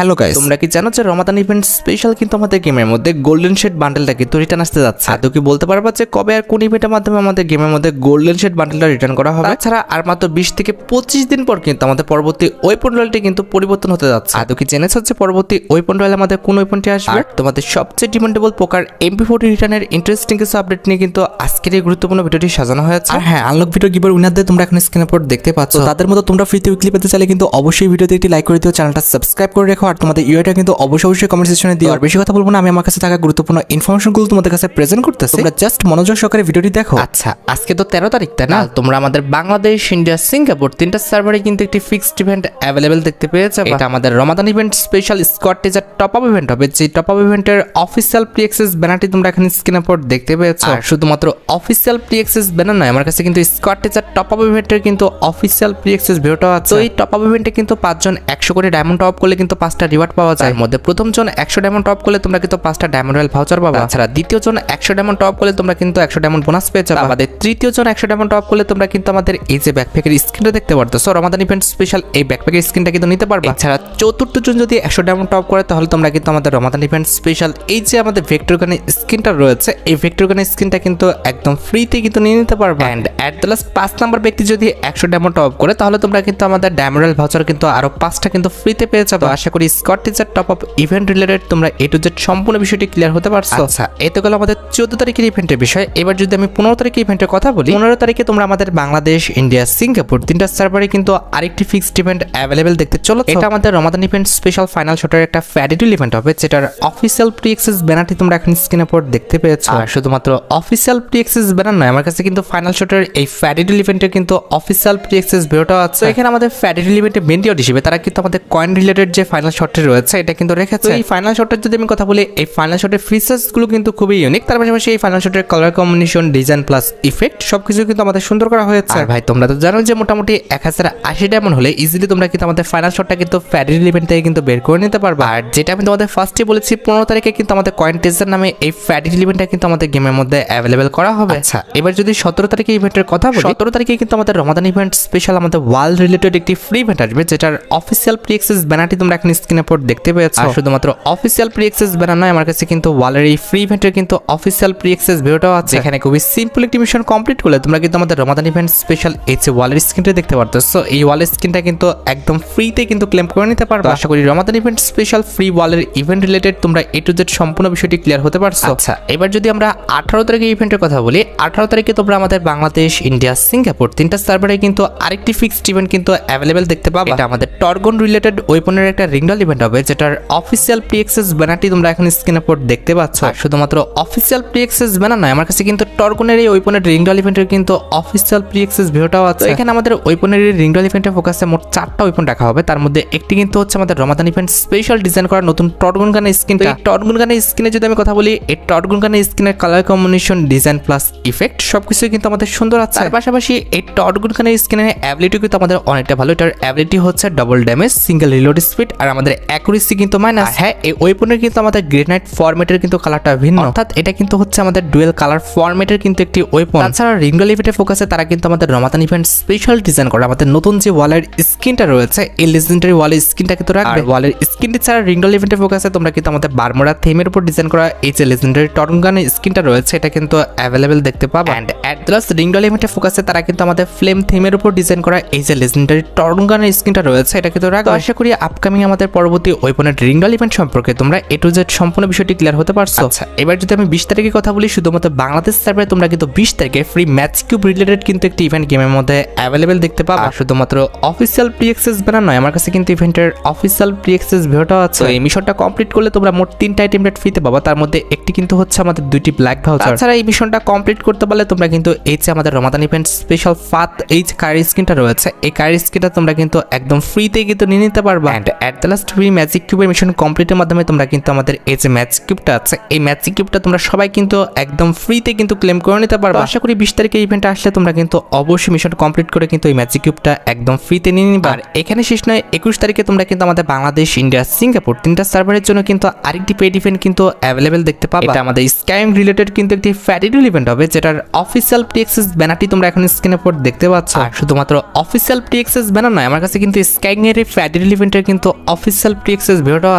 Hello guys, তোমরা কি জানো যে রমাদান ইভেন্ট স্পেশাল কিন্তু আমাদের গেমের মধ্যে গোল্ডেন শেড বান্ডেলটা কিন্তু রিটার্ন আসতে যাচ্ছে। আদৌ কি বলতে পারবা যে কবে আর কোন ইভেন্টের মাধ্যমে আমাদের গেমের মধ্যে গোল্ডেন শেড বান্ডেলটা রিটার্ন করা হবে? তাছাড়া আর মাত্র 20 থেকে 25 দিন পর কিন্তু আমাদের পরবর্তী ওয়েপন রয়্যালটি কিন্তু পরিবর্তন হতে যাচ্ছে। আদৌ কি জেনেছো যে পরবর্তী ওয়েপন রয়্যাল আমাদের কোন ওয়েপনটি আসবে? আর তোমাদের সবচেয়ে ডিমান্ডেবল পোকার MP40 রিটার্নের ইন্টারেস্টিং কিছু আপডেট নিয়ে কিন্তু আজকের এই গুরুত্বপূর্ণ ভিডিওটি সাজানো হয়েছে। আর হ্যাঁ, আনলক ভিডিও গিভার উইনারদের তোমরা এখন স্ক্রিনের উপর দেখতে পাচ্ছ। তাদের মতো তোমরা ফ্রিতে উইকলি পেতে চাইলে কিন্তু অবশ্যই ভিডিওতে একটি লাইক করে দিও, চ্যানেলটা সাবস্ক্রাইব করে রেখো, আর তোমাদের ইউআইটা কিন্তু অবশ্যই কমেন্ট সেকশনে দিও। আর বেশি কথা বলবো না, আমি আমার কাছে থাকা গুরুত্বপূর্ণ ইনফরমেশনগুলো তোমাদের কাছে প্রেজেন্ট করতেছি, তোমরা জাস্ট মনোযোগ সহকারে ভিডিওটি দেখো। আচ্ছা, আজকে তো 13 তারিখ, তাই না? তোমরা আমাদের বাংলাদেশ, ইন্ডিয়া, সিঙ্গাপুর তিনটা সার্ভারে কিন্তু একটি ফিক্সড ইভেন্ট অ্যাভেলেবেল দেখতে পেয়েছে। এটা আমাদের Ramadan event special squad teaser top up event হবে। যে টপ আপ ইভেন্টের অফিসিয়াল প্রি অ্যাক্সেস ব্যানারটি তোমরা এখানে স্ক্রিনের উপর দেখতে পেয়েছো। আর শুধুমাত্র অফিসিয়াল প্রি অ্যাক্সেস ব্যানার নয়, আমার কাছে কিন্তু স্কোয়াড টিজার টপ আপ ইভেন্টের কিন্তু অফিসিয়াল প্রি অ্যাক্সেস ভিডিওটাও আছে। তো এই টপ আপ ইভেন্টে কিন্তু 5 জন 100 করে ডায়মন্ড টপ করলে কিন্তু 5টা রিওয়ার্ড পাওয়া যায়। এর মধ্যে প্রথম জন 100 ডায়মন্ড টপ করলে তোমরা কিন্তু 5টা ডায়মন্ড রয়্যাল ভাউচার পাবা। তাছাড়া দ্বিতীয় জন 100 ডায়মন্ড টপ করলে তোমরা কিন্তু 100 ডায়মন্ড বোনাস পেয়ে যাবে। আমাদের তৃতীয় জন 100 ডায়মন্ড টপ করলে তোমরা কিন্তু আমাদের এই যে ব্যাকপ্যাকের স্কিনটা দেখতে পারতেছো, রমাদান ইভেন্ট স্পেশাল এই ব্যাকপ্যাকের স্কিনটা কিন্তু নিতে পারবে। এছাড়া চতুর্থ জন যদি 100 ডায়মন্ড টপ করে তাহলে তোমরা কিন্তু আমাদের রমাদান ইভেন্ট স্পেশাল এই যে আমাদের ভেক্টর গানের স্কিনটা রয়েছে, এই ভেক্টর গানের স্কিনটা কিন্তু একদম ফ্রিতে কিন্তু নিয়ে নিতে পারবে। And at the last 5 number ব্যক্তি যদি 100 ডায়মন্ড টপ করে তাহলে তোমরা কিন্তু আমাদের ডায়মন্ড রয়্যাল ভাউচার কিন্তু আরো 5টা কিন্তু ফ্রিতে পেয়ে যাবে। আশা করি Scott teaser top up event related তোমরা এ টু জেড সম্পূর্ণ বিষয়টি ক্লিয়ার হতে পারছো। আচ্ছা, এই তো গেল আমাদের 14 তারিখের ইভেন্টের বিষয়। এবার যদি আমি 15 তারিখের ইভেন্টের কথা বলি, 15 তারিখে তোমরা আমাদের বাংলাদেশ, ইন্ডিয়া, সিঙ্গাপুর তিনটা সার্ভারে কিন্তু আরেকটি ফিক্সড ইভেন্ট অ্যাভেলেবেল দেখতে চলো। এটা আমাদের রমাদান ইভেন্ট স্পেশাল ফাইনাল শটের একটা ফ্যাডিডুল ইভেন্ট হবে, যেটার অফিসিয়াল প্রি অ্যাক্সেস ব্যানারটি তোমরা এখন স্ক্রিনের উপর দেখতে পেয়েছো। আর শুধুমাত্র অফিসিয়াল প্রি অ্যাক্সেস ব্যানার নয়, আমার কাছে কিন্তু ফাইনাল শটের এই ফ্যাডিডুল ইভেন্টের কিন্তু অফিসিয়াল প্রি অ্যাক্সেস ভিডিওটাও আছে। এখানে আমাদের ফ্যাডিডুল ইভেন্টের মেন ডিওড হিসেবে তারা কিন্তু আমাদের কয়েন রিলেটেড যে ফাইনাল শটটি রয়েছে এটা কিন্তু রেখেছে। এই ফাইনাল শটের যদি আমি কথা বলি, এই ফাইনাল শটের ফিচার্স গুলো কিন্তু খুবই ইউনিক। তার পাশাপাশি এই ফাইনাল শটের colour combination, design plus effect সবকিছু কিন্তু আমাদের সুন্দর করা হয়েছে। আর ভাই, তোমরা তো জানো যে মোটামুটি 1080 ডায়মন্ড হলে ইজিলি তোমরা কিন্তু আমাদের ফাইনাল শটটা কিন্তু ফ্যাডিডুল ইভেন্ট থেকে কিন্তু বের করে নিতে পারবে। আর যেটা আমি তোমাদের ফার্স্টে বলেছি, 15 তারিখে কিন্তু আমাদের কয়েন টেজার নামে এই ফ্যাডিডুল ইভেন্টটা কিন্তু আমাদের গেমের মধ্যে অ্যাভেলেবেল করা হবে। আচ্ছা, এবার যদি 17 তারিখে ইভেন্টের কথা বলি, 17 তারিখে কিন্তু আমাদের রমাদান ইভেন্ট স্পেশাল আমাদের ওয়ার্ল্ড রিলেটেড একটি ফ্রি ইভেন্ট আসবে, যেটার অফিসিয়াল প্রি অ্যাক্সেস ব্যানারটি তোমরা এখন স্ক্রিনের উপর দেখতে পেয়েছো। আর শুধুমাত্র অফিসিয়াল প্রি অ্যাক্সেস ব্যানার নয়, আমার কাছে কিন্তু ওয়ালের এই ফ্রি ইভেন্টের কিন্তু অফিসিয়াল প্রি অ্যাক্সেস ভিডিওটাও আছে। এখানে খুবই সিম্পল একটি মিশন কমপ্লিট করলে তোমরা কিন্তু আমাদের রমাদান ইভেন্ট স্পেশাল এই যে ওয়ালের স্ক্রিনটা দেখতে পারতেছো, এই ওয়ালের স্ক্রিনটা কিন্তু একদম ফ্রিতে কিন্তু ক্লেম করে নিতে পারবে। আশা করি রমাদান ইভেন্ট স্পেশাল ফ্রি ওয়ালের ইভেন্ট রিলেটেড তোমরা এ টু জেড সম্পূর্ণ বিষয়টি ক্লিয়ার হতে পারছো। আচ্ছা, এবার যদি আমরা 18 তারিখে ইভেন্টের কথা বলি, 18 তারিখে তোমরা আমাদের বাংলাদেশ, ইন্ডিয়া, সিঙ্গাপুর তিনটা সার্ভারে কিন্তু আরেকটি ফিক্সড ইভেন্ট কিন্তু অ্যাভেলেবেল দেখতে পাবে। এটা আমাদের টর্গন রিলেটেড ওয়েপনের একটা রিংডল ইভেন্ট হবে, যেটার অফিসিয়াল প্রি অ্যাক্সেস ব্যানারটি তোমরা এখন স্ক্রিনের উপর দেখতে পাচ্ছ। শুধুমাত্র অফিসিয়াল প্রি অ্যাক্সেস ব্যানার নয়, আমার কাছে কিন্তু টর্গনের এই ওয়েপনের রিংডল ইভেন্টের কিন্তু অফিসিয়াল প্রি অ্যাক্সেস ভিডিওটাও আছে। এখানে আমাদের ওয়েপনের এই রিংডল ইভেন্টে ফোকাসে মোট 4টা ওয়েপন রাখা হবে। তার মধ্যে একটি কিন্তু হচ্ছে আমাদের রমাদান ইভেন্ট স্পেশাল ডিজাইন করা নতুন টর্গন গানের স্কিনটা। এই টর্গন গানের স্কিনে যদি আমি কথা বলি, এই টর্গন গানের স্কিনের colour combination, design plus effect সবকিছু কিন্তু আমাদের সুন্দর আছে। তার পাশাপাশি এই টর্গন গানের স্কিনের অ্যাবিলিটি কিন্তু আমাদের অনেকটা ভালো। এটার অ্যাবিলিটি হচ্ছে double damage, single reload speed, আর আমাদের অ্যাকুরেসি কিন্তু মাইনাস। হ্যাঁ, এই ওয়েপনের কিন্তু আমাদের গ্রেনাইট ফরম্যাটের কিন্তু কালারটা ভিন্ন, অর্থাৎ এটা কিন্তু হচ্ছে আমাদের ডুয়েল কালার ফরম্যাটের কিন্তু একটি ওয়েপন। তাছাড়া রিংডল ইভেন্টের ফোকাসে তারা কিন্তু আমাদের রমাদান ইভেন্ট স্পেশাল ডিজাইন করে আমাদের নতুন যে ওয়ালের স্কিনটা রয়েছে, এই লেজেন্ডারি ওয়ালের স্কিনটা কিন্তু রাখবে। ওয়ালের স্কিনটি ছাড়া রিংডল ইভেন্টের ফোকাসে তোমরা কিন্তু আমাদের বারমুডা থিমের উপর ডিজাইন করা এই যে লেজেন্ডারি টর্গন গানের স্কিনটা রয়েছে, এটা কিন্তু অ্যাভেলেবেল দেখতে পাবে। এন্ড এট দ্য লাস্ট রিংডল ইভেন্টের ফোকাসে তারা কিন্তু আমাদের ফ্লেম থিমের উপর ডিজাইন করা এই যে লেজেন্ডারি টর্গন গানের স্কিনটা রয়েছে, এটা কিন্তু রাখবে। আশা করি আপকামিং আমাদের পরবর্তী ওয়েপনের রিংডল ইভেন্ট সম্পর্কে তোমরা এ টু জেড সম্পূর্ণ বিষয়টি ক্লিয়ার হতে পারছো। আচ্ছা, এবার যদি আমি 20 তারিখের কথা বলি, শুধুমাত্র বাংলাদেশ সার্ভারে তোমরা কিন্তু 20 তারিখে ফ্রি ম্যাচ কিউব রিলেটেড কিন্তু একটি ইভেন্ট গেমের মধ্যে অ্যাভেলেবেল দেখতে পাবে। আর শুধুমাত্র অফিসিয়াল প্রি অ্যাক্সেস ব্যানার নয়, আমার কাছে কিন্তু ইভেন্টের অফিসিয়াল প্রি অ্যাক্সেস ভিডিওটাও আছে। এই মিশনটা কমপ্লিট করলে তোমরা মোট 3টা আইটেম রেট ফ্রিতে পাবা, তার মধ্যে একটি কিন্তু হচ্ছে আমাদের 2টি ব্ল্যাক ভাউচার। তাছাড়া এই মিশনটা কমপ্লিট করতে পারলে তোমরা কিন্তু এই যে আমাদের রমাদান ইভেন্ট স্পেশাল ফাত এই যে কারি স্কিনটা রয়েছে, এই কারি স্কিনটা তোমরা কিন্তু একদম ফ্রিতে কিন্তু নিয়ে নিতে পারবা। And at the last free magic কিউবের মিশন কমপ্লিটের মাধ্যমে তোমরা কিন্তু আমাদের এই যে ম্যাজিক কিউবটা আছে, এই ম্যাজিক কিউবটা তোমরা সবাই কিন্তু একদম ফ্রিতে কিন্তু ক্লেম করে নিতে পারবা। আশা করি 20 তারিখে ইভেন্ট আসলে তোমরা কিন্তু অবশ্যই মিশন কমপ্লিট করে কিন্তু এই ম্যাজিক কিউবটা একদম ফ্রিতে নিয়ে নিবা। আর এখানে শেষ নয়, 21 তারিখে তোমরা কিন্তু আমাদের বাংলাদেশ, ইন্ডিয়া, সিঙ্গাপুর তিনটা সার্ভারের জন্য কিন্তু আরেকটি পেড ইভেন্ট কিন্তু অ্যাভেলেবেল দেখতে পাবে। এটা আমাদের স্কাইং রিলেটেড কিন্তু একটি ফ্যাডিডুল ইভেন্ট হবে, যেটার অফিসিয়াল প্রি অ্যাক্সেস ব্যানারটি তোমরা এখন স্ক্রিনের উপর দেখতে পাচ্ছ। আর শুধুমাত্র অফিসিয়াল প্রি অ্যাক্সেস ব্যানার নয়, আমার কাছে কিন্তু স্কাইং এর এই ফ্যাডিডুল ইভেন্টের কিন্তু অফিসিয়াল অফিসিয়াল প্রি অ্যাক্সেস ভিডিওটাও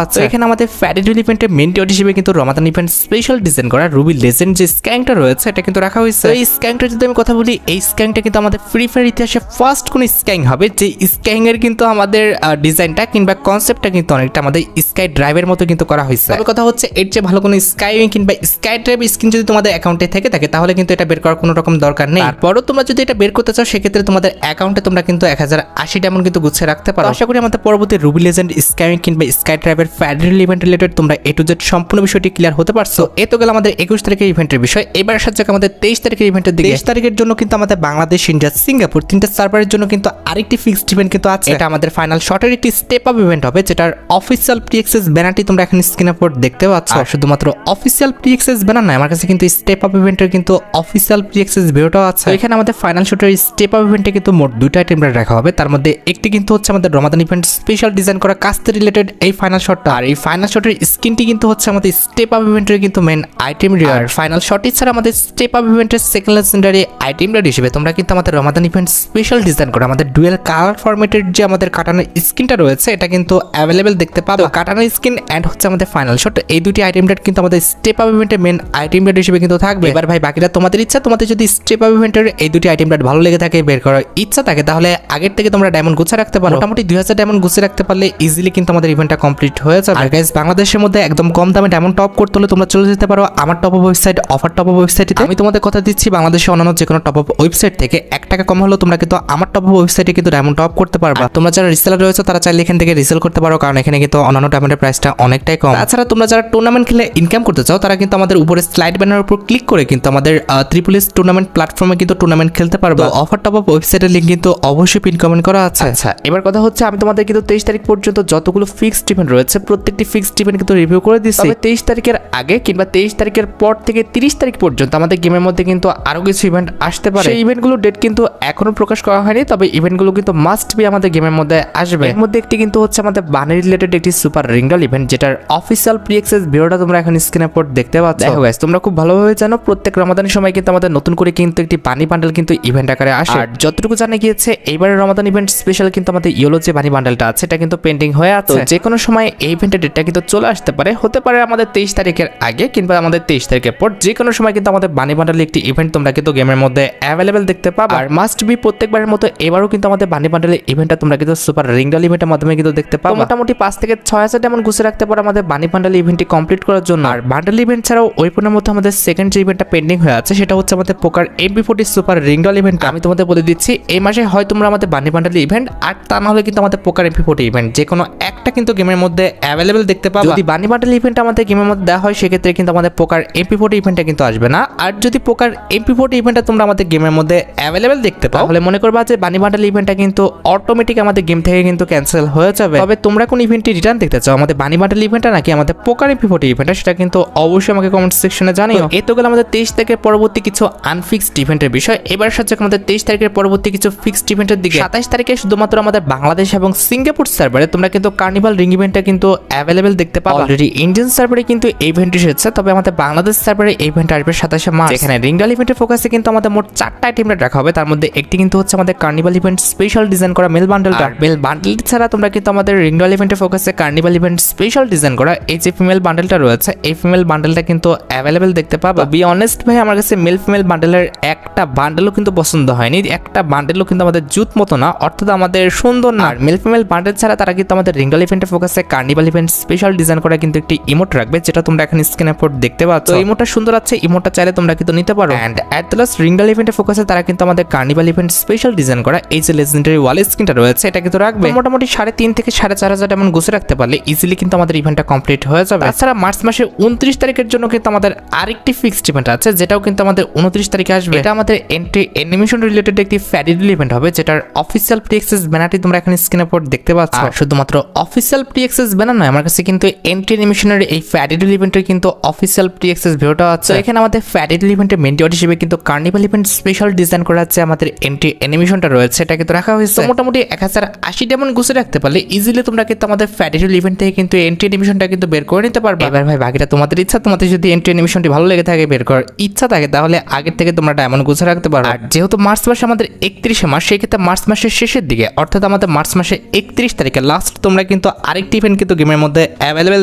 আছে। এখানে আমাদের ফ্যারিডুল ইভেন্টের মেইন টিওর হিসেবে কিন্তু রমাদান ইভেন্ট স্পেশাল ডিজাইন করা রুবি লেজেন্ড যে স্ক্যাংটা রয়েছে এটা কিন্তু রাখা হয়েছে। এই স্ক্যাংটা যদি আমি কথা বলি, এই স্ক্যাংটা কিন্তু আমাদের ফ্রি ফায়ার ইতিহাসে ফার্স্ট কোন স্ক্যাং হবে যে স্ক্যাং এর কিন্তু আমাদের ডিজাইনটা কিংবা কনসেপ্টটা কিন্তু অনেকটা আমাদের স্কাই ড্রাইভের মতো কিন্তু করা হয়েছে। তবে কথা হচ্ছে এর যে ভালো কোনো স্কাই কিংবা স্কাই ড্রাইভ স্কিন যদি তোমাদের অ্যাকাউন্টে থেকে থাকে তাহলে কিন্তু এটা বের করার কোনো রকম দরকার নেই। তারপরও তোমরা যদি এটা বের করতে চাও সেক্ষেত্রে তোমাদের অ্যাকাউন্টে তোমরা কিন্তু 1080 ডায়মন্ড কিন্তু গুছিয়ে রাখতে পারো। আশা করি আমাদের পরবর্তী রুবি লেজেন্ড স্কাই কিংবা স্কাই ড্রাইভের ফ্যারিডুল ইভেন্ট রিলেটেড তোমরা এ টু জেড সম্পূর্ণ বিষয়টি ক্লিয়ার হতে পারছো। এ তো গেল আমাদের 21 তারিখের ইভেন্টের বিষয়। এবার আসা যাক আমাদের 23 তারিখের ইভেন্টের দিকে। 23 তারিখের জন্য কিন্তু আমাদের বাংলাদেশ, ইন্ডিয়া, সিঙ্গাপুর তিনটা সার্ভারের জন্য কিন্তু আরেকটি ফিক্সড ইভেন্ট কিন্তু আছে। এটা আমাদের ফাইনাল শটের একটি স্টেপ আপ ইভেন্ট হবে যেটার অফিসিয়াল প্রি অ্যাক্সেস ব্যানারটি তোমরা এখন স্ক্রিনের উপর দেখতে পাচ্ছ। আর শুধুমাত্র অফিসিয়াল প্রি অ্যাক্সেস ব্যানার নয়, আমার কাছে কিন্তু স্টেপ আপ ইভেন্টের কিন্তু অফিসিয়াল প্রি অ্যাক্সেস ভিডিওটাও আছে। এখানে আমাদের ফাইনাল শটের স্টেপ আপ ইভেন্টে কিন্তু মোট দুইটা আইটেম রাখা হবে। তার মধ্যে একটি কিন্তু হচ্ছে আমাদের রমাদান ইভেন্ট স্পেশাল ডিজাইন করা কাস্তে রিলেটেড এই ফাইনাল শটটা। আর এই ফাইনাল শটের স্কিনটি কিন্তু হচ্ছে আমাদের স্টেপ আপ ইভেন্টের কিন্তু মেন আইটেম রিয়ার। ফাইনাল শটটি ছাড়া আমাদের স্টেপ আপ ইভেন্টের সেকেন্ড লেজেন্ডারি আইটেম রিয়ার হিসেবে তোমরা কিন্তু আমাদের রমাদান ইভেন্ট স্পেশাল ডিজাইন করা আমাদের ডুয়েল কালার ফরম্যাটের যে আমাদের কাটানোর স্কিনটা রয়েছে এটা কিন্তু অ্যাভেলেবেল দেখতে পাবো। কাটানোর স্কিন এন্ড হচ্ছে আমাদের ফাইনাল শট, এই দুটি আইটেম রেট কিন্তু আমাদের স্টেপ আপ ইভেন্টের মেন আইটেম রেট হিসেবে কিন্তু থাকবে। এবার ভাই বাকিটা তোমাদের ইচ্ছা, তোমাদের যদি স্টেপ আপ ইভেন্টের এই দুটি আইটেম রেট ভালো লেগে থাকে, বের করার ইচ্ছা থাকে, তাহলে আগের থেকে তোমরা ডায়মন্ড গুছিয়ে রাখতে পারো। মোটামুটি 2000 ডায়মন্ড গুছিয়ে রাখতে পারলে ইজিলি কিন্তু আমাদের ইভেন্টটা কমপ্লিট হয়ে যাবে। আর গাইস, বাংলাদেশের মধ্যে একদম কম দামে ডায়মন্ড টপ করতে হলে তোমরা চলে যেতে পারো আমার top up website offer top up ওয়েবসাইটে। আমি তোমাদের কথা দিচ্ছি, বাংলাদেশে অন্যান্য যে কোনো টপ আপ ওয়েবসাইট থেকে 1 টাকা কম হলেও তোমরা কিন্তু আমার টপ আপ ওয়েবসাইটে কিন্তু ডায়মন্ড টপ করতে পারবা। তোমরা যারা রিসেলার রয়েছে তারা চাইলে এখান থেকে রিসেল করতে পারো, কারণ এখানে কিন্তু অন্যান্য ডায়মন্ডের প্রাইসটা অনেকটাই কম। তাছাড়া তোমরা যারা টুর্নামেন্ট খেলে ইনকাম করতে চাও তারা কিন্তু আমাদের উপরে স্লাইড ব্যানারের উপর ক্লিক করে কিন্তু আমাদের ট্রিপল এস টুর্নামেন্ট প্ল্যাটফর্মে কিন্তু টুর্নামেন্ট খেলতে পারবা। অফার টপ আপ ওয়েবসাইটের লিংক কিন্তু অবশ্যই পিন কমেন্ট করা আছে। আচ্ছা, এবার কথা হচ্ছে আমি তোমাদের কিন্তু 23 তারিখ পর্যন্ত যতগুলো ফিক্সড ইভেন্ট রয়েছে প্রত্যেকটি ফিক্সড ইভেন্ট কিন্তু রিভিউ করে দিচ্ছি। তবে 23 তারিখের আগে কিংবা 23 তারিখের পর থেকে 30 তারিখ পর্যন্ত আমাদের গেমের মধ্যে কিন্তু আরো কিছু ইভেন্ট আসতে পারে। সেই ইভেন্টগুলোর ডেট কিন্তু এখনো প্রকাশ করা হয়নি, তবে ইভেন্টগুলো কিন্তু মাস্ট বি আমাদের গেমের মধ্যে আসবে। এর মধ্যে একটি কিন্তু হচ্ছে আমাদের বানি রিলেটেড একটি সুপার রিংডল ইভেন্ট যেটার অফিসিয়াল প্রি অ্যাক্সেস ভিডিওটা তোমরা এখন স্ক্রিনের উপর দেখতে পাচ্ছ। দেখো গাইস, তোমরা খুব ভালোভাবে জানো প্রত্যেক রমাদানের সময় কিন্তু আমাদের নতুন করে কিন্তু একটি বানি বান্ডেল কিন্তু ইভেন্ট আকারে আসে। আর যতটুকু জানা গিয়েছে এইবারের রমাদান ইভেন্ট স্পেশাল কিন্তু আমাদের ইয়েলো যে বানি বান্ডেলটা আছে এটা কিন্তু পেন্ডিং হয়ে আছে। যে কোনো সময় এই ইভেন্টের ডেটটা কিন্তু চলে আসতে পারে, হতে পারে আমাদের 23 তারিখের আগে কিংবা আমাদের 23 তারিখের পর। যে কোনো সময় কিন্তু আমাদের বানি বান্ডেলের একটি ইভেন্ট তোমরা কিন্তু গেমের মধ্যে অ্যাভেলেবেল দেখতে পাবে। আর মাস্ট বি প্রত্যেকবারের মতো এবারও কিন্তু আমাদের বানি বান্ডেলের ইভেন্টটা তোমরা কিন্তু সুপার রিংডল ইভেন্টের মাধ্যমে কিন্তু দেখতে পাবে। মোটামুটি 5 থেকে 6000 ডায়মন্ড গুছিয়ে রাখতে পারো আমাদের বানি বান্ডেল ইভেন্টটি কমপ্লিট করার জন্য। আর বান্ডেল ইভেন্ট ছাড়াও ওই পণ্যের মধ্যে আমাদের সেকেন্ড যে ইভেন্টটা পেন্ডিং হয়ে আছে সেটা হচ্ছে আমাদের পোকার MP40 সুপার রিংডল ইভেন্ট। আমি তোমাদের বলে দিচ্ছি এই মাসে হয় তোমরা আমাদের বানি বান্ডেল ইভেন্ট, আর তা না হলে কিন্তু আমাদের পোকার MP40 ইভেন্ট যে কোনো একটা কিন্তু গেমের মধ্যে অ্যাভেলেবেল দেখতে পাবে। যদি বানি বান্ডেল ইভেন্ট আমাদের গেমের মধ্যে দেওয়া হয় সেক্ষেত্রে কিন্তু আমাদের পোকার MP40 ইভেন্টটা কিন্তু আসবে না। আর যদি পোকার MP40 ইভেন্টটা তোমরা আমাদের গেমের মধ্যে অ্যাভেলেবেল দেখতে পাও তাহলে মনে করবা যে বানি বান্ডেল ইভেন্টটা কিন্তু অটোমেটিক আমাদের গেম থেকে কিন্তু ক্যান্সেল হয়ে যাবে। তবে তোমরা কোন ইভেন্টটি রিটার্ন দেখতে চাও, আমাদের বানি বান্ডেল ইভেন্টটা নাকি আমাদের পোকার MP40 ইভেন্টটা, সেটা কিন্তু অবশ্যই আমাকে কমেন্ট সেকশনে জানিও। এ তো গেল আমাদের 23 তারিখের পরবর্তী কিছু আনফিক্সড ইভেন্টের বিষয়। এবার সাথে আমাদের 23 তারিখের পরবর্তী কিছু ফিক্সড ইভেন্টের দিকে। 27 তারিখে শুধুমাত্র আমাদের বাংলাদেশ এবং সিঙ্গাপুর সার্ভারে তোমরা কিন্তু কার্নিভাল রিং ইভেন্টটা কিন্তু অ্যাভেলেবেল দেখতে পাবে। অলরেডি ইন্ডিয়ান সার্ভারে কিন্তু এই ইভেন্ট এসেছে, তবে আমাদের বাংলাদেশ সার্ভারে এই ইভেন্ট আসবে 27 মার্চ। এখানে রিংডল ইভেন্টের ফোকাসে কিন্তু আমাদের মোট 4টা আইটেম রাখা হবে। তার মধ্যে একটি কিন্তু হচ্ছে আমাদের কার্নিভাল ইভেন্ট স্পেশাল ডিজাইন করা মেল বান্ডেলটা। মেল বান্ডেল ছাড়া তোমরা কিন্তু আমাদের রিংডল ইভেন্টের ফোকাসে কার্নিভাল ইভেন্ট স্পেশাল ডিজাইন করা এই যে ফিমেল বান্ডেলটা রয়েছে এই ফিমেল বান্ডেলটা কিন্তু অ্যাভেলেবেল দেখতে পাবে। বি অনেস্ট ভাই, আমার কাছে মেল ফিমেল বান্ডেলের একটা বান্ডেলও কিন্তু পছন্দ হয়নি, একটা বান্ডেলও কিন্তু আমাদের জুত মতো না, অর্থাৎ আমাদের সুন্দর না। মেল ফিমেল বান্ডেল ছাড়া তারা কিন্তু আমাদের রিংডল ইভেন্টের ফোকাসে কার্নিভাল ইভেন্ট স্পেশাল ডিজাইন করা কিন্তু একটি ইমোট রাখবে, যেটা তোমরা এখন স্ক্রিনের উপর দেখতে পাচ্ছ। ইমোটটা সুন্দর আছে, ইমোটটা চাইলে তোমরা কিন্তু নিতে পারো। এন্ড এট দ্য লাস্ট রিংডল ইভেন্টের ফোকাসে তারা কিন্তু আমাদের কার্নিভাল ইভেন্ট স্পেশাল ডিজাইন করা এই যে লেজেন্ডারি ওয়াল স্ক্রিনটা রয়েছে এটা কিন্তু রাখবে। মোটামুটি 3.5 থেকে 4.5 এমন গুছিয়ে রাখতে পারলে ইজিলি কিন্তু আমাদের ইভেন্টটা কমপ্লিট হয়ে যাবে। তাছাড়া মার্চ মাসের 29 তারিখের জন্য কিন্তু আমাদের আরেকটি ফিক্সড ইভেন্ট আছে, যেটাও কিন্তু আমাদের 29 তারিখে আসবে। এটা আমাদের এন্ট্রি অ্যানিমেশন রিলেটেড একটি ফ্যারিডুল ইভেন্ট হবে, যেটার অফিসিয়াল প্রি অ্যাক্সেস ব্যানারটি তোমরা এখন স্ক্রিনের উপর দেখতে পাচ্ছ। শুধুমাত্র অফিসিয়াল প্রি অ্যাক্সেস ব্যানার নয়, আমার কাছে কিন্তু এন্ট্রি অ্যানিমেশনের এই ফ্যারিডুল ইভেন্টের কিন্তু অফিসিয়াল প্রি অ্যাক্সেস ভিডিওটা আছে। এখানে আমাদের ফ্যারিডুল ইভেন্টের মেইন টিওর হিসেবে কিন্তু কার্নিভাল ইভেন্ট স্পেশাল ডিজাইন করা আছে আমাদের এন্ট্রি অ্যানিমেশনটা রয়েছে এটা কিন্তু রাখা হয়েছে। মোটামুটি 1080 ডায়মন্ড গুছিয়ে রাখতে পারলে ইজিলি তোমরা কিন্তু আমাদের ফ্যারিডুল ইভেন্ট থেকে কিন্তু এন্ট্রি অ্যানিমেশনটা কিন্তু বের করে নিতে পারবে। এবার ভাই বাকিটা তোমাদের ইচ্ছা, তোমাদের যদি এন্ট্রি অ্যানিমেশনটি ভালো লেগে থাকে, বের করার ইচ্ছা থাকে, তাহলে আগের থেকে তোমরা ডায়মন্ড গুছিয়ে রাখতে পারো। আর যেহেতু মার্চ মাসে আমাদের 31 মাস, সেই ক্ষেত্রে মার্চ মাসের শেষের দিকে অর্থাৎ আমাদের মার্চ মাসে 31 তারিখে লাস্ট তোমরা তোমরা কিন্তু আরেকটি ইভেন্ট কিন্তু গেমের মধ্যে অ্যাভেলেবেল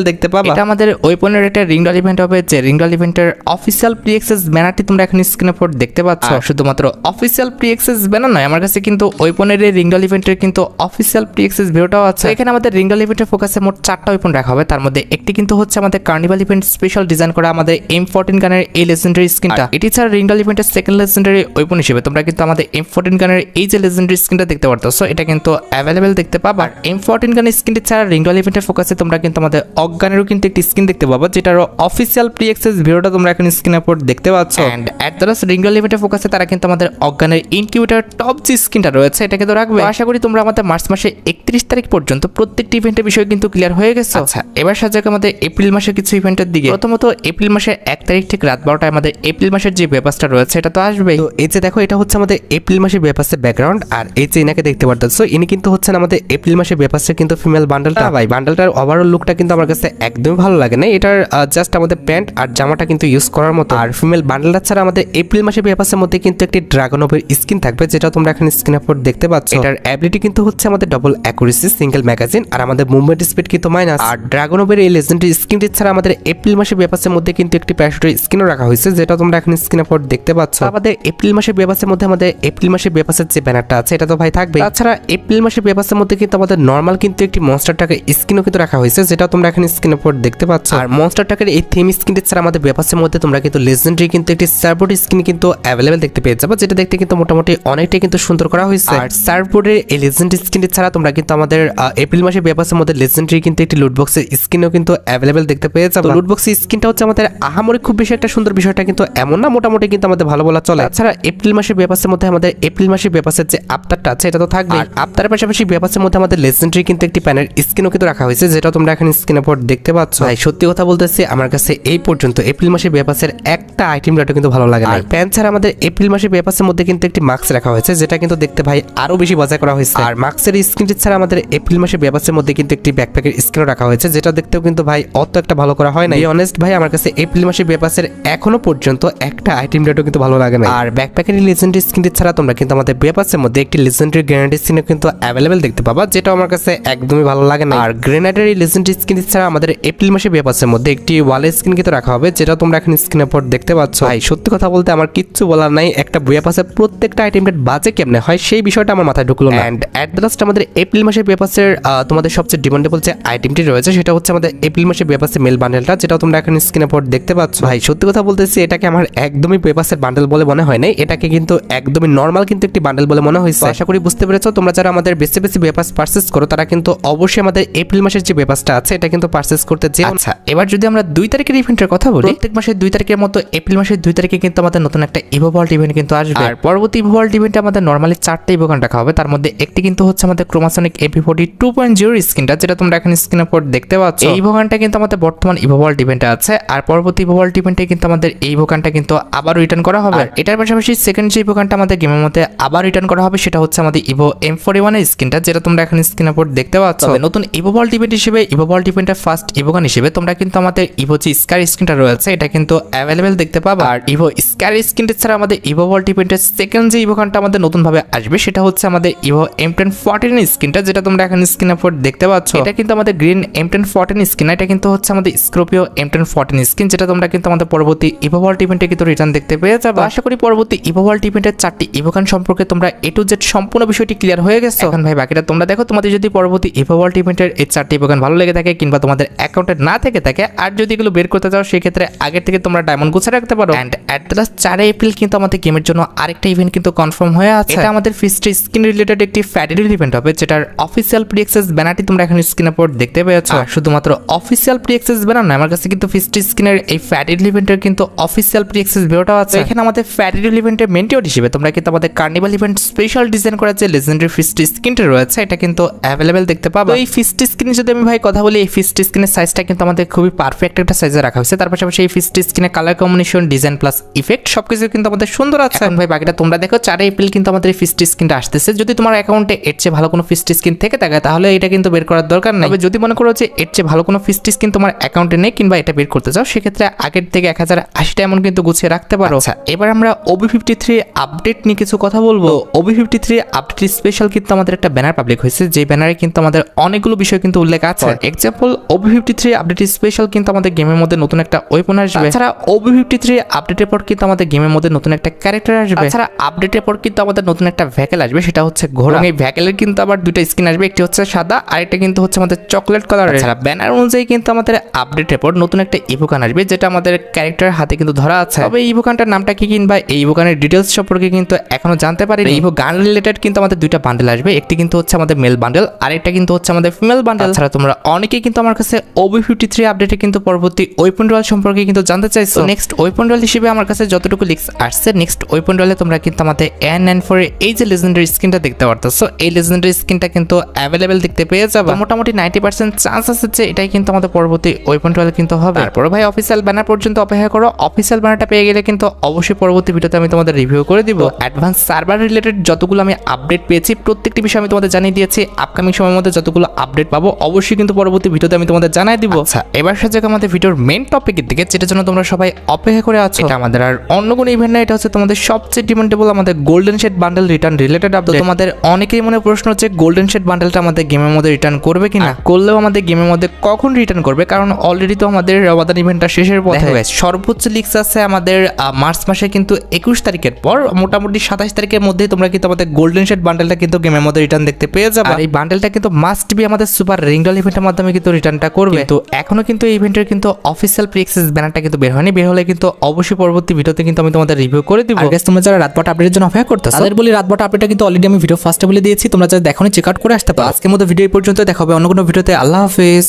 দেখতে পাবে। এটা আমাদের ওয়েপনের একটা রিংডল ইভেন্ট হবে, যে রিংডল ইভেন্টের অফিসিয়াল প্রি অ্যাক্সেস ব্যানারটি তোমরা এখন স্ক্রিনের উপর দেখতে পাচ্ছ। শুধুমাত্র অফিসিয়াল প্রি অ্যাক্সেস ব্যানার নয়, আমার কাছে কিন্তু ওয়েপনের এই রিংডল ইভেন্টের কিন্তু অফিসিয়াল প্রি অ্যাক্সেস ভিডিওটাও আছে। এখানে আমাদের রিংডল ইভেন্টের ফোকাসে মোট 4টা ওয়েপন রাখা হবে, তার মধ্যে একটি কিন্তু হচ্ছে আমাদের কার্নিভাল ইভেন্ট স্পেশাল ডিজাইন করা আমাদের M14 গানের এই লেজেন্ডারি স্কিনটা। এটি ছাড়া রিংডল ইভেন্টের সেকেন্ড লেজেন্ডারি ওয়েপন হিসেবে তোমরা কিন্তু আমাদের M14 গানের এই যে লেজেন্ডারি স্কিনটা দেখতে পারতেছো, এটা কিন্তু অ্যাভেলেবেল দেখতে পাবা। আর M14 গানের স্কিনটি ছাড়া রিংডল ইভেন্টের ফোকাসে তোমরা কিন্তু আমাদের অজ্ঞানেরও কিন্তু একটি স্কিন দেখতে পাবা, যেটার অফিসিয়াল প্রি অ্যাক্সেস ভিডিওটা তোমরা এখন স্ক্রিনের উপর দেখতে পাচ্ছ। এন্ড এট দ্য লাস্ট রিংডল ইভেন্টের ফোকাসে তারা কিন্তু আমাদের অজ্ঞানের ইনকিউবেটর টপ যে স্কিনটা রয়েছে এটা কিন্তু রাখবে। আশা করি তোমরা আমাদের মার্চ মাসে 31 তারিখ পর্যন্ত প্রত্যেকটি ইভেন্টের বিষয় কিন্তু ক্লিয়ার হয়ে গেছে। আচ্ছা, এবার সাজাক আমাদের এপ্রিল মাসের কিছু ইভেন্টের দিকে। প্রথমত এপ্রিল মাসের 1 তারিখ ঠিক রাত 12টায় আমাদের এপ্রিল মাসের যে ব্যাপারটা রয়েছে এটা তো আসবেই। তো এই যে দেখো, এটা হচ্ছে আমাদের এপ্রিল মাসের ব্যাপারের ব্যাকগ্রাউন্ড, আর এই যে ইনাকে দেখতে পারতেছো, ইনি কিন্তু হচ্ছেন আমাদের এপ্রিল মাসের ব্যাপারের কিন্তু ফিমেল বান্ডেলটা। ভাই বান্ডেলটার ওভারঅল লুকটা কিন্তু আমার কাছে একদমই ভালো লাগে না, এটার জাস্ট আমাদের প্যান্ট আর জামাটা কিন্তু ইউজ করার মতো। আর ফিমেল বান্ডেলটা ছাড়া আমাদের এপ্রিল মাসের ব্যাপারের মধ্যে কিন্তু একটি ড্রাগন ওভের স্কিন থাকবে, যেটা তোমরা এখানে স্ক্রিনের উপর দেখতে পাচ্ছ। এটার অ্যাবিলিটি কিন্তু হচ্ছে আমাদের ডাবল অ্যাকুরেসি, সিঙ্গেল ম্যাগাজিন, আর আমাদের মুভমেন্ট স্পিড কিন্তু মাইনাস। আর ড্রাগন ওভের এই লেজেন্ডারি স্কিনটি ছাড়া আমাদের এপ্রিল মাসের ব্যাপারের মধ্যে কিন্তু একটি প্যারাশুটের স্কিনও রাখা হয়েছে, যেটা তোমরা এখানে স্ক্রিনের উপর দেখতে পাচ্ছ। আমাদের এপ্রিল মাসের ব্যাপারের মধ্যে আমাদের এপ্রিল মাসের ব্যাপারের যে ব্যানারটা আছে এটা তো ভাই থাকবে। তাছাড়া এপ্রিল মাসের ব্যাপারের মধ্যে কিন্তু আমাদের নর্মাল কিন্তু একটি মনস্টার টাকার স্কিনও কিন্তু রাখা হয়েছে, যেটা তোমরা এখানে স্ক্রিনের উপর দেখতে পাচ্ছ। আর মনস্টার টাকার এই থিম স্কিনটি ছাড়া আমাদের ব্যাপারের মধ্যে তোমরা কিন্তু লেজেন্ডারি কিন্তু একটি সার্ভবোর্ড স্কিন কিন্তু অ্যাভেলেবেল দেখতে পেয়ে যাবে, যেটা দেখতে কিন্তু মোটামুটি অনেকটাই কিন্তু সুন্দর করা হয়েছে। আর সার্ভবোর্ডের এই লেজেন্ডারি স্কিনটি ছাড়া তোমরা কিন্তু আমাদের এপ্রিল মাসের ব্যাপারের মধ্যে লেজেন্ডারি কিন্তু একটি লুট বক্সের স্কিনও কিন্তু অ্যাভেলেবেল দেখতে পেয়ে যাবে। লুট বক্সের স্কিনটা হচ্ছে আমাদের আহামরি খুব বেশি একটা সুন্দর বিষয়টা কিন্তু এমন না, মোটামুটি কিন্তু আমাদের ভালো বলা চলে। তাছাড়া এপ্রিল মাসের ব্যাপারের মধ্যে আমাদের এপ্রিল মাসের ব্যাপারের যে আফতারটা আছে এটা তো থাকবে। আর আফতারের পাশাপাশি ব্যাপারের মধ্যে আমাদের লেজেন্ডারি কিন্তু একটি প্যানের স্কিনও কিন্তু রাখা হয়েছে, যেটা তোমরা এখন স্ক্রিনের উপর দেখতে পাচ্ছ। ভাই সত্যি কথা বলতেছি, আমার কাছে এই পর্যন্ত এপ্রিল মাসের ব্যাপারের একটা আইটেম ডাটা কিন্তু ভালো লাগে না। আর প্যান ছাড়া আমাদের এপ্রিল মাসের ব্যাপারের মধ্যে কিন্তু একটি মাস্ক রাখা হয়েছে, যেটা কিন্তু দেখতে ভাই আরো বেশি বাজার করা হয়েছে। আর মাস্কের স্কিনটি ছাড়া আমাদের এপ্রিল মাসের ব্যাপারের মধ্যে কিন্তু একটি ব্যাকপ্যাকের স্কিনও রাখা হয়েছে, যেটা দেখতেও কিন্তু ভাই অত একটা ভালো করা হয় না। অনেস্ট ভাই, আমার কাছে এপ্রিল মাসের ব্যাপারের এখনো পর্যন্ত একটা আইটেম ডাটা কিন্তু ভালো লাগে না। আর ব্যাকপ্যাকের লেজেন্ডারি স্কিনটি ছাড়া তোমরা কিন্তু আমাদের ব্যাপারের মধ্যে একটি লেজেন্ডারি গ্রেনেড স্কিনও কিন্তু অ্যাভেলেবেল দেখতে পাবা, যেটা আমার কাছে একদমই ভালো লাগে না। আর গ্রেনেডের এই লেজেন্ডারি স্কিন ছাড়া আমাদের এপ্রিল মাসের ব্যাপারের মধ্যে একটি ওয়াল স্কিন কিন্তু রাখা হবে, যেটা তোমরা এখন স্ক্রিনের উপর দেখতে পাচ্ছ। ভাই সত্যি কথা বলতে আমার কিচ্ছু বলার নাই, একটা ব্যাপারের প্রত্যেকটা আইটেমের বাজে কেমনে হয় সেই বিষয়টা আমার মাথায় ঢুকলো না। এন্ড এট দ্য লাস্ট আমাদের এপ্রিল মাসের ব্যাপারের তোমাদের সবচেয়ে ডিমান্ডেবল যে আইটেমটি রয়েছে সেটা হচ্ছে আমাদের এপ্রিল মাসের ব্যাপারের মেল বান্ডেলটা, যেটা তোমরা এখন স্ক্রিনের উপর দেখতে পাচ্ছ। ভাই সত্যি কথা বলতেছি, এটাকে আমার একদমই ব্যাপারের বান্ডেল বলে মনে হয় নাই, এটাকে কিন্তু একদমই নরমাল কিন্তু একটি বান্ডেল বলে মনে হয়েছে। আশা করি বুঝতে পেরেছো। তোমরা যারা আমাদের বেশি বেশি ব্যাপার পারচেজ করো তারা কিন্তু অবশ্যই আমাদের এপ্রিল মাসের যে ব্যাপারটা আছে এটা কিন্তু পারচেজ করতে যেও। আচ্ছা, এবার যদি আমরা 2 তারিখের ইভেন্টের কথা বলি, প্রত্যেক মাসের 2 তারিখের মতো এপ্রিল মাসের 2 তারিখে কিন্তু আমাদের নতুন একটা ইভো ওয়ার্ল্ড ইভেন্ট কিন্তু আসবে। আর পরবর্তী ইভো ওয়ার্ল্ড ইভেন্টে আমাদের নরমালি 4টা ইভো গান রাখা হবে, তার মধ্যে একটি কিন্তু হচ্ছে আমাদের ক্রোমাসনিক MP40 2.0 স্কিনটা, যেটা তোমরা এখন স্ক্রিনের উপর দেখতে পাচ্ছ। এই ইভো গানটা কিন্তু আমাদের বর্তমান ইভো ওয়ার্ল্ড ইভেন্টে আছে, আর পরবর্তী ইভো ওয়ার্ল্ড ইভেন্টে কিন্তু আমাদের এই ইভো গানটা কিন্তু আবার রিটার্ন করা হবে। এটার পাশাপাশি সেকেন্ড যে ইভো গানটা আমাদের গেমের মধ্যে আবার রিটার্ন করা হবে সেটা হচ্ছে আমাদের ইভো M41 এর স্কিনটা, যেটা তোমরা এখন স্ক্রিনের উপর দেখতে পাচ্ছ। নতুন ইভো ওয়ার্ল্ড ইভেন্ট হিসেবে ইভো ওয়ার্ল্ড ইভেন্টের ফার্স্ট ইভো গান হিসেবে তোমরা কিন্তু আমাদের ইভো যে স্কার স্কিনটা রয়েছে এটা কিন্তু অ্যাভেলেবেল দেখতে পাবা। আর ইভো স্কার স্কিনটা ছাড়া আমাদের ইভো ওয়ার্ল্ড ইভেন্টের সেকেন্ড যে ইভো গানটা আমাদের নতুন ভাবে আসবে সেটা হচ্ছে আমাদের ইভো M1014 স্কিনটা, যেটা তোমরা এখন স্ক্রিনের উপর দেখতে পাচ্ছ। এটা কিন্তু আমাদের গ্রিন M1014 স্কিন, এটা কিন্তু হচ্ছে আমাদের স্করপিও M1014 স্কিন, যেটা তোমরা কিন্তু আমাদের পরবর্তী ইভো ওয়ার্ল্ড ইভেন্টে কিন্তু রিটার্ন দেখতে পেয়ে যাবে। আশা করি পরবর্তী ইভো ওয়ার্ল্ড ইভেন্টের 4টি ইভো গান সম্পর্কে তোমরা A to Z সম্পূর্ণ বিষয়টি ক্লিয়ার হয়ে গেছে। এখন ভাই বাকিটা তোমরা দেখো, তোমাদের যদি পরবর্তী ইভো ওয়ার্ল্ড ইভেন্টের এই 4টি ইভো গান ভালো লেগে থাকে কিংবা তোমাদের অ্যাকাউন্টে না থেকে থাকে, আর যদি এগুলো বের করতে চাও সেক্ষেত্রে আগে থেকে তোমরা ডায়মন্ড গুছিয়ে রাখতে পারো। And at the last 4 April কিন্তু আমাদের গেমের জন্য আরেকটা ইভেন্ট কিন্তু কনফার্ম হয়ে আছে। এটা আমাদের ফিস্ট্রি স্কিন রিলেটেড একটি ফ্যাটিডিল ইভেন্ট হবে, যেটার অফিসিয়াল প্রি অ্যাক্সেস ব্যানারটি তোমরা এখন স্ক্রিনের উপর দেখতে পেয়েছো। শুধুমাত্র অফিসিয়াল প্রি অ্যাক্সেস ব্যানার না, আমার কাছে কিন্তু ফিস্ট্রি স্কিনের এই ফ্যাটিডিল ইভেন্টের কিন্তু অফিসিয়াল প্রি অ্যাক্সেস ভিডিওটাও আছে। এখানে আমাদের ফ্যাটিডিল ইভেন্টের মেন্টিওর হিসেবে তোমরা কিন্তু আমাদের কার্নিভাল ইভেন্ট স্পেশাল ডিজাইন করা যে লেজেন্ডারি ফিস্ট্রি স্কিনটা রয়েছে এটা কিন্তু অ্যাভেলেবেল দেখতে পাবো। এই ফিস্ট্রি স্কিনে যদি আমি ভাই কথা বলি, এই ফিস্ট্রি স্কিনের সাইজটা কিন্তু আমাদের খুবই পারফেক্ট একটা সাইজে রাখা হয়েছে। তার পাশাপাশি এই ফিস্ট্রি স্কিনের colour combination, design plus effect সবকিছু কিন্তু আমাদের সুন্দর আছে। ভাই বাকিটা তোমরা দেখো, 4 এপ্রিল কিন্তু আমাদের এই ফিস্ট্রি স্কিনটা আসতেছে। যদি তোমার অ্যাকাউন্টে এর চেয়ে ভালো কোনো ফিস্ট্রি স্কিন থেকে থাকে তাহলে এটা কিন্তু বের করার দরকার নেই। তবে যদি মনে করো যে এর চেয়ে ভালো কোনো ফিস্ট্রি স্কিন তোমার অ্যাকাউন্টে নেই কিংবা এটা বের করতে চাও, সেক্ষেত্রে আগের থেকে 1080টা এমন কিন্তু গুছিয়ে রাখতে পারো। আচ্ছা, এবার আমরা OB53 আপডেট নিয়ে কিছু কথা বলবো। OB53 আপডেট স্পেশাল কিন্তু আমাদের একটা ব্যানার পাবলিক হয়েছে, যে ব্যানারে কিন্তু আমাদের আমাদের অনেকগুলো বিষয় কিন্তু উল্লেখ আছে। এক্সাম্পল OB53 আপডেট স্পেশাল কিন্তু আমাদের গেমের মধ্যে নতুন একটা ওয়েপন আসবে। তাছাড়া OB53 আপডেটের পর কিন্তু আমাদের গেমের মধ্যে নতুন একটা ক্যারেক্টার আসবে। তাছাড়া আপডেটের পর কিন্তু আমাদের নতুন একটা ভ্যাকেল আসবে, সেটা হচ্ছে ঘোড়া। এই ভ্যাকেলের কিন্তু আবার দুইটা স্কিন আসবে, একটি হচ্ছে সাদা আর একটা কিন্তু হচ্ছে আমাদের চকলেট কালারের। তাছাড়া ব্যানার অনুযায়ী কিন্তু আমাদের আপডেটের পর নতুন একটা ইভোকান আসবে, যেটা আমাদের ক্যারেক্টারের হাতে কিন্তু ধরা আছে। তবে এই ইভোকানটার নামটা কি কিংবা এই ইভোকানের ডিটেলস সম্পর্কে কিন্তু এখনো জানতে পারিনি। ইভো গান রিলেটেড কিন্তু আমাদের দুইটা বান্ডেল আসবে, একটি কিন্তু হচ্ছে আমাদের মেল বান্ডেল আর একটা কিন্তু হচ্ছে আমাদের ফিমেল বান্ডেল। ছাড়া তোমরা অনেকেই কিন্তু আমার কাছে OB53 আপডেটে কিন্তু পরবর্তী ওয়েপন রোয়াল সম্পর্কে কিন্তু জানতে চাইছো। নেক্সট ওয়েপন রোয়াল হিসেবে আমার কাছে যতটুকু লিক্স আসছে, নেক্সট ওয়েপন রোয়ালে তোমরা কিন্তু আমাদের N94 এর এই যে লেজেন্ডারি স্কিনটা দেখতে পারতেছো, এই লেজেন্ডারি স্কিনটা কিন্তু অ্যাভেলেবেল দেখতে পেয়ে যাবে। মোটামুটি 90% চান্স আছে যে এটাই কিন্তু আমাদের পরবর্তী ওয়েপন রোয়াল কিন্তু হবে। তারপরে ভাই অফিসিয়াল ব্যানার পর্যন্ত অপেক্ষা করো, অফিসিয়াল ব্যানারটা পেয়ে গেলে কিন্তু অবশ্যই পরবর্তী ভিডিওতে আমি তোমাদের রিভিউ করে দিব। অ্যাডভান্স সার্ভার রিলেটেড যতগুলো আমি আপডেট পেয়েছি প্রত্যেকটি বিষয় আমি তোমাদের জানিয়ে দিয়েছি। আপকামিং সময়ের মধ্যে যতগুলো আপডেট পাবো অবশ্যই কিন্তু পরবর্তী ভিডিওতে আমি তোমাদের জানাই দিব। আচ্ছা, এবার সাথে আমাদের ভিডিওর মেইন টপিকের দিকে, যেটার জন্য তোমরা সবাই অপেক্ষা করে আছো। এটা আমাদের আর অন্য কোনো ইভেন্ট না, এটা হচ্ছে তোমাদের সবচেয়ে ডিমান্ডেবল আমাদের golden shade bundle return related update. তোমাদের অনেকেই মনে প্রশ্ন হচ্ছে গোল্ডেন শেড বান্ডেলটা আমাদের গেমের মধ্যে রিটার্ন করবে কিনা, করলেও আমাদের গেমের মধ্যে কখন রিটার্ন করবে, কারণ অলরেডি তো আমাদের রমাদান ইভেন্টটা শেষের পথে। সর্বোচ্চ লিক্স আছে আমাদের মার্চ মাসে কিন্তু 21 তারিখের পর, মোটামুটি 27 তারিখের মধ্যে তোমরা কিন্তু আমাদের গোল্ডেন শেড বান্ডেলটা কিন্তু গেমের মধ্যে রিটার্ন দেখতে পেয়ে যাবে। এই বান্ডেলটা কিন্তু মাস্ট বি আমাদের সুপার রিংডল ইভেন্টের মাধ্যমে কিন্তু রিটার্নটা করবে। তো এখনো কিন্তু এই ইভেন্টের কিন্তু অফিসিয়াল প্রি অ্যাক্সেস ব্যানারটা কিন্তু বের হয়নি, বের হলে কিন্তু অবশ্যই পরবর্তী ভিডিওতে কিন্তু আমি তোমাদের রিভিউ করে দিব। গাইস, তোমরা যারা রাতবাট আপডেটের জন্য অপেক্ষা করতেছো তাদের বলি রাতবাট আপডেটটা কিন্তু অলরেডি আমি ভিডিও ফার্স্টে বলে দিয়েছি, তোমরা যারা দেখোনি চেক আউট করে আসতে পারো। আজকের মতো ভিডিও এই পর্যন্ত, দেখা হবে অন্য কোনো ভিডিওতে। আল্লাহ হাফেজ।